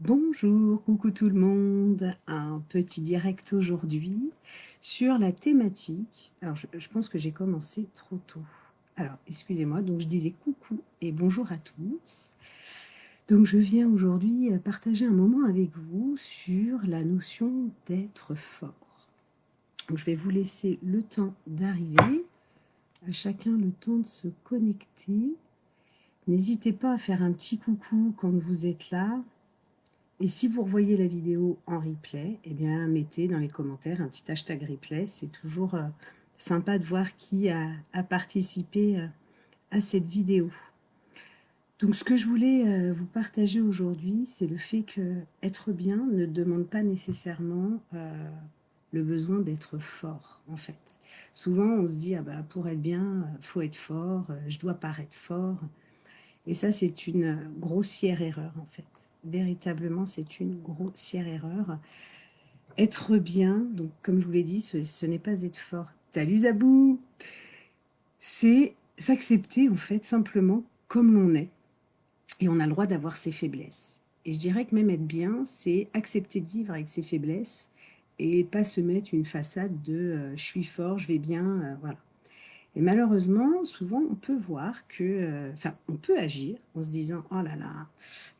Bonjour, coucou tout le monde. Un petit direct aujourd'hui sur la thématique. Alors, je pense que j'ai commencé trop tôt. Alors, excusez-moi, donc je disais coucou et bonjour à tous. Donc, je viens aujourd'hui partager un moment avec vous sur la notion d'être fort. Donc, je vais vous laisser le temps d'arriver, à chacun le temps de se connecter. N'hésitez pas à faire un petit coucou quand vous êtes là. Et si vous revoyez la vidéo en replay, eh bien, mettez dans les commentaires un petit hashtag replay. C'est toujours sympa de voir qui a participé à cette vidéo. Donc, ce que je voulais vous partager aujourd'hui, c'est le fait que être bien ne demande pas nécessairement le besoin d'être fort, en fait. Souvent, on se dit, ah bah, pour être bien, il faut être fort, je dois paraître fort. Et ça, c'est une grossière erreur, en fait. Véritablement, c'est une grossière erreur. Être bien, donc comme je vous l'ai dit, ce n'est pas être fort. Salut Zabou! C'est s'accepter, en fait, simplement comme l'on est. Et on a le droit d'avoir ses faiblesses. Et je dirais que même être bien, c'est accepter de vivre avec ses faiblesses et pas se mettre une façade de je suis fort, je vais bien, voilà. Et malheureusement, souvent, on peut voir que, enfin, on peut agir en se disant, oh là là,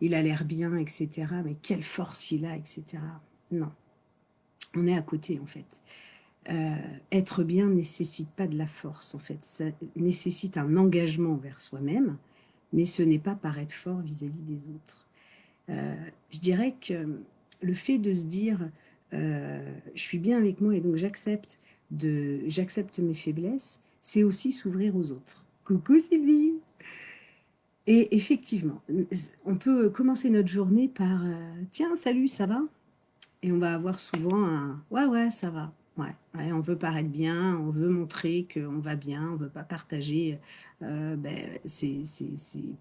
il a l'air bien, etc. Mais quelle force il a, etc. Non, on est à côté, en fait. Être bien ne nécessite pas de la force, en fait. Ça nécessite un engagement envers soi-même, mais ce n'est pas paraître fort vis-à-vis des autres. Je dirais que le fait de se dire, je suis bien avec moi et donc j'accepte mes faiblesses, c'est aussi s'ouvrir aux autres. Coucou Sylvie! Et effectivement, on peut commencer notre journée par tiens, salut, ça va? Et on va avoir souvent un ouais, ouais, ça va. Ouais, ouais, on veut paraître bien, on veut montrer qu'on va bien, on ne veut pas partager ces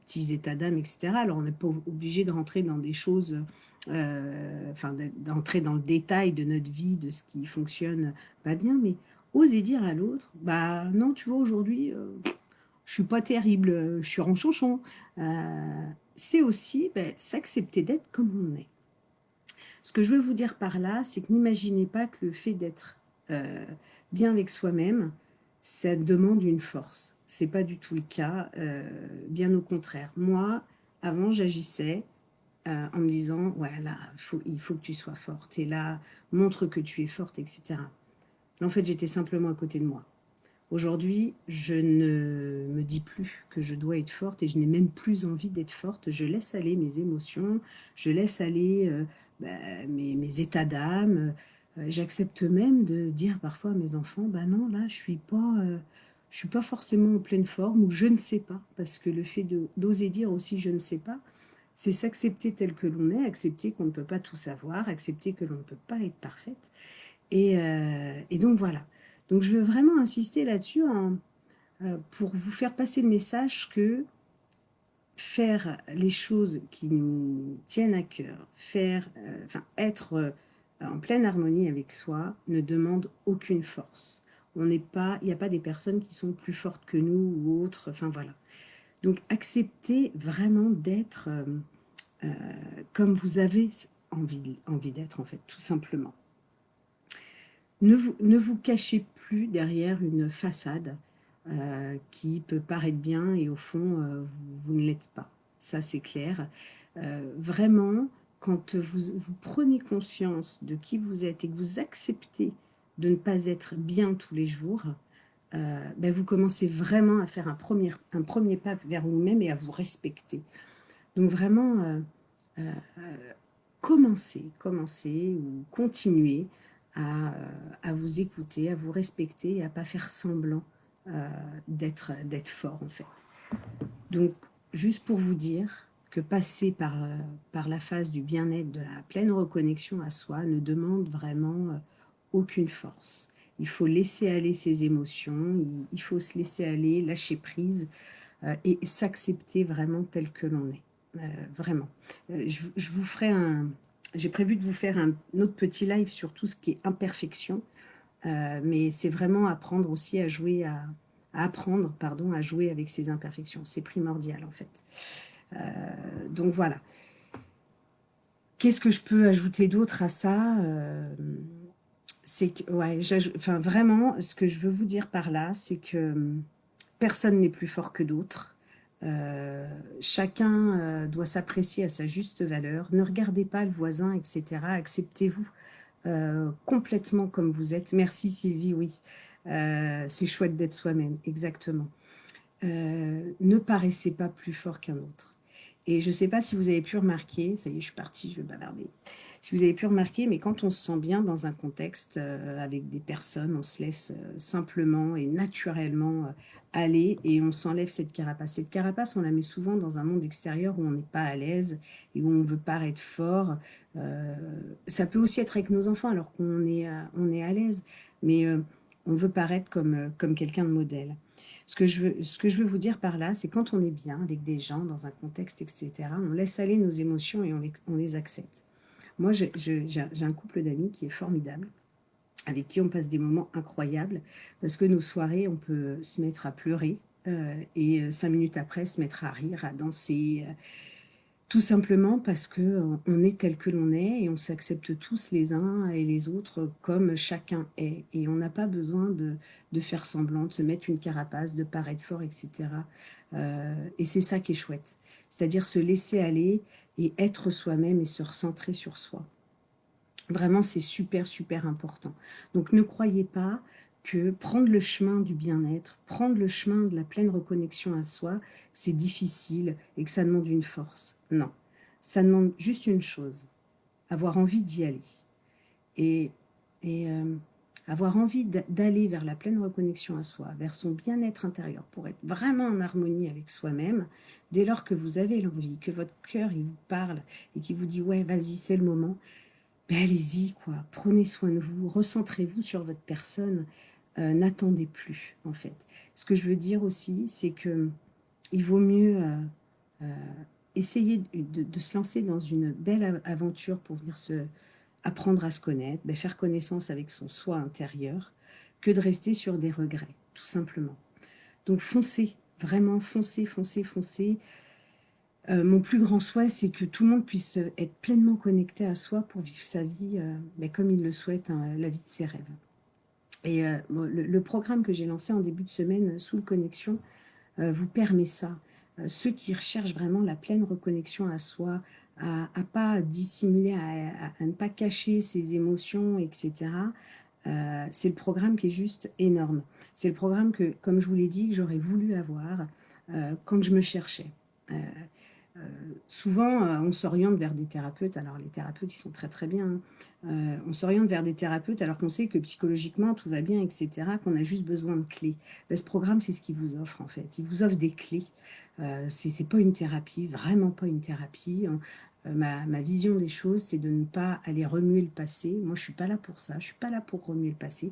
petits états d'âme, etc. Alors, on n'est pas obligé de rentrer dans des choses, enfin, d'entrer dans le détail de notre vie, de ce qui fonctionne pas bien, mais oser dire à l'autre, bah non, tu vois, aujourd'hui, je suis pas terrible, je suis ronchonchon. C'est aussi s'accepter d'être comme on est. Ce que je veux vous dire par là, c'est que n'imaginez pas que le fait d'être bien avec soi-même, ça demande une force. C'est pas du tout le cas, bien au contraire. Moi, avant, j'agissais en me disant, ouais, là, il faut que tu sois forte, et là, montre que tu es forte, etc. En fait, j'étais simplement à côté de moi. Aujourd'hui, je ne me dis plus que je dois être forte et je n'ai même plus envie d'être forte. Je laisse aller mes émotions, je laisse aller mes états d'âme. J'accepte même de dire parfois à mes enfants, bah non, là, je suis pas forcément en pleine forme ou je ne sais pas. Parce que le fait d'oser dire aussi je ne sais pas, c'est s'accepter tel que l'on est, accepter qu'on ne peut pas tout savoir, accepter que l'on ne peut pas être parfaite. Et donc voilà. Donc je veux vraiment insister là-dessus pour vous faire passer le message que faire les choses qui nous tiennent à cœur, être en pleine harmonie avec soi ne demande aucune force. On n'est pas, il n'y a pas des personnes qui sont plus fortes que nous ou autres. Enfin voilà. Donc acceptez vraiment d'être comme vous avez envie d'être en fait, tout simplement. Ne vous cachez plus derrière une façade qui peut paraître bien et au fond, vous ne l'êtes pas. Ça, c'est clair. Vraiment, quand vous prenez conscience de qui vous êtes et que vous acceptez de ne pas être bien tous les jours, vous commencez vraiment à faire un premier pas vers vous-même et à vous respecter. Donc vraiment, commencez ou continuez à vous écouter, à vous respecter et à ne pas faire semblant d'être fort en fait. Donc, juste pour vous dire que passer par la phase du bien-être, de la pleine reconnexion à soi, ne demande vraiment aucune force. Il faut laisser aller ses émotions, il faut se laisser aller, lâcher prise et s'accepter vraiment tel que l'on est. Vraiment. Je vous ferai j'ai prévu de vous faire un autre petit live sur tout ce qui est imperfection, mais c'est vraiment apprendre aussi à apprendre, pardon, à jouer avec ses imperfections. C'est primordial en fait. Donc voilà. Qu'est-ce que je peux ajouter d'autre à ça? C'est que, ouais, enfin, vraiment, ce que je veux vous dire par là, c'est que personne n'est plus fort que d'autres. Chacun doit s'apprécier à sa juste valeur. Ne regardez pas le voisin, etc. Acceptez-vous complètement comme vous êtes. Merci Sylvie, oui. C'est chouette d'être soi-même, exactement. Ne paraissez pas plus fort qu'un autre. Et je ne sais pas si vous avez pu remarquer, ça y est, je suis partie, je vais bavarder. Si vous avez pu remarquer, mais quand on se sent bien dans un contexte avec des personnes, on se laisse simplement et naturellement aller et on s'enlève cette carapace. Cette carapace, on la met souvent dans un monde extérieur où on n'est pas à l'aise et où on veut paraître fort. Euh, Ça peut aussi être avec nos enfants alors on est à l'aise, mais on veut paraître comme quelqu'un de modèle. Ce que je veux vous dire par là, c'est quand on est bien avec des gens, dans un contexte, etc., on laisse aller nos émotions et on les accepte. Moi, j'ai un couple d'amis qui est formidable, avec qui on passe des moments incroyables, parce que nos soirées, on peut se mettre à pleurer, et 5 minutes après, se mettre à rire, à danser, tout simplement parce que on est tel que l'on est et on s'accepte tous les uns et les autres comme chacun est. Et on n'a pas besoin de faire semblant, de se mettre une carapace, de paraître fort, etc. Et c'est ça qui est chouette. C'est-à-dire se laisser aller et être soi-même et se recentrer sur soi. Vraiment, c'est super, super important. Donc, ne croyez pas que prendre le chemin du bien-être, prendre le chemin de la pleine reconnexion à soi, c'est difficile et que ça demande une force. Non, ça demande juste une chose, avoir envie d'y aller. Et, et avoir envie d'aller vers la pleine reconnexion à soi, vers son bien-être intérieur, pour être vraiment en harmonie avec soi-même, dès lors que vous avez l'envie, que votre cœur il vous parle et qui vous dit ouais, vas-y, c'est le moment, ben allez-y, quoi. Prenez soin de vous, recentrez-vous sur votre personne. N'attendez plus, en fait. Ce que je veux dire aussi, c'est que il vaut mieux essayer de se lancer dans une belle aventure pour venir apprendre à se connaître, ben faire connaissance avec son soi intérieur, que de rester sur des regrets, tout simplement. Donc foncez, vraiment foncez, foncez, foncez. Mon plus grand souhait, c'est que tout le monde puisse être pleinement connecté à soi pour vivre sa vie ben, comme il le souhaite, hein, la vie de ses rêves. Et bon, le programme que j'ai lancé en début de semaine, Soul Connexion, vous permet ça. Ceux qui recherchent vraiment la pleine reconnexion à soi, à pas dissimuler, à ne pas cacher ses émotions, etc. C'est le programme qui est juste énorme. C'est le programme que, comme je vous l'ai dit, que j'aurais voulu avoir quand je me cherchais. Euh, Souvent, on s'oriente vers des thérapeutes. Alors, les thérapeutes, ils sont très, très bien, hein. On s'oriente vers des thérapeutes alors qu'on sait que psychologiquement, tout va bien, etc., qu'on a juste besoin de clés. Ben, ce programme, c'est ce qu'il vous offre, en fait. Il vous offre des clés. C'est pas une thérapie, vraiment pas une thérapie. Ma vision des choses, c'est de ne pas aller remuer le passé. Moi, je suis pas là pour ça. Je suis pas là pour remuer le passé.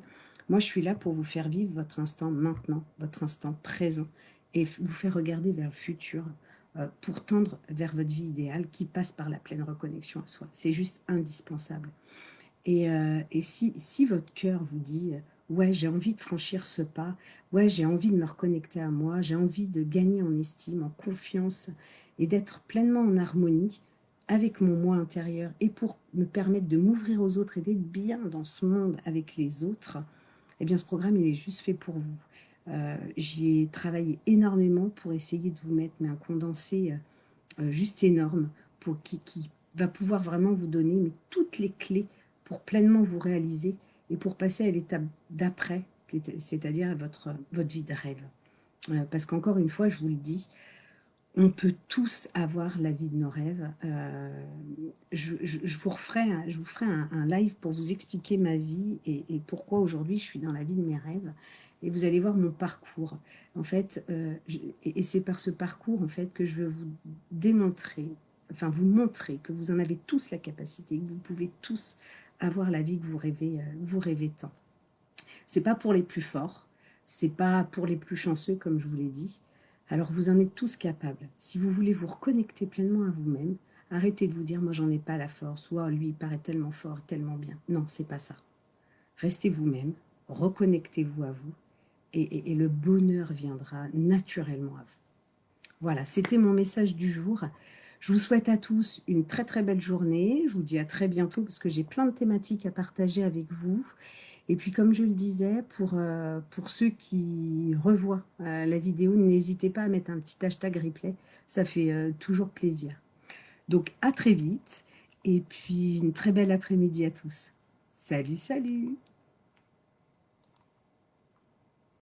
Moi, je suis là pour vous faire vivre votre instant maintenant, votre instant présent, et vous faire regarder vers le futur pour tendre vers votre vie idéale qui passe par la pleine reconnexion à soi. C'est juste indispensable. Et si votre cœur vous dit ouais, j'ai envie de franchir ce pas, ouais, j'ai envie de me reconnecter à moi, j'ai envie de gagner en estime, en confiance et d'être pleinement en harmonie avec mon moi intérieur et pour me permettre de m'ouvrir aux autres et d'être bien dans ce monde avec les autres, eh bien ce programme il est juste fait pour vous. J'y ai travaillé énormément pour essayer de vous mettre mais un condensé juste énorme qui va pouvoir vraiment vous donner mais, toutes les clés pour pleinement vous réaliser et pour passer à l'étape d'après, c'est-à-dire votre vie de rêve. Parce qu'encore une fois, je vous le dis, on peut tous avoir la vie de nos rêves. Je vous ferai un live pour vous expliquer ma vie et pourquoi aujourd'hui je suis dans la vie de mes rêves. Et vous allez voir mon parcours. En fait, et c'est par ce parcours en fait que je veux vous démontrer, enfin vous montrer que vous en avez tous la capacité, que vous pouvez tous avoir la vie que vous rêvez tant. C'est pas pour les plus forts, c'est pas pour les plus chanceux, comme je vous l'ai dit. Alors vous en êtes tous capables. Si vous voulez vous reconnecter pleinement à vous-même, arrêtez de vous dire moi j'en ai pas la force, ou oh, lui il paraît tellement fort, tellement bien. Non, c'est pas ça. Restez vous-même, reconnectez-vous à vous, et le bonheur viendra naturellement à vous. Voilà, c'était mon message du jour. Je vous souhaite à tous une très très belle journée. Je vous dis à très bientôt parce que j'ai plein de thématiques à partager avec vous. Et puis comme je le disais, pour ceux qui revoient la vidéo, n'hésitez pas à mettre un petit hashtag replay. Ça fait toujours plaisir. Donc à très vite et puis une très belle après-midi à tous. Salut, salut!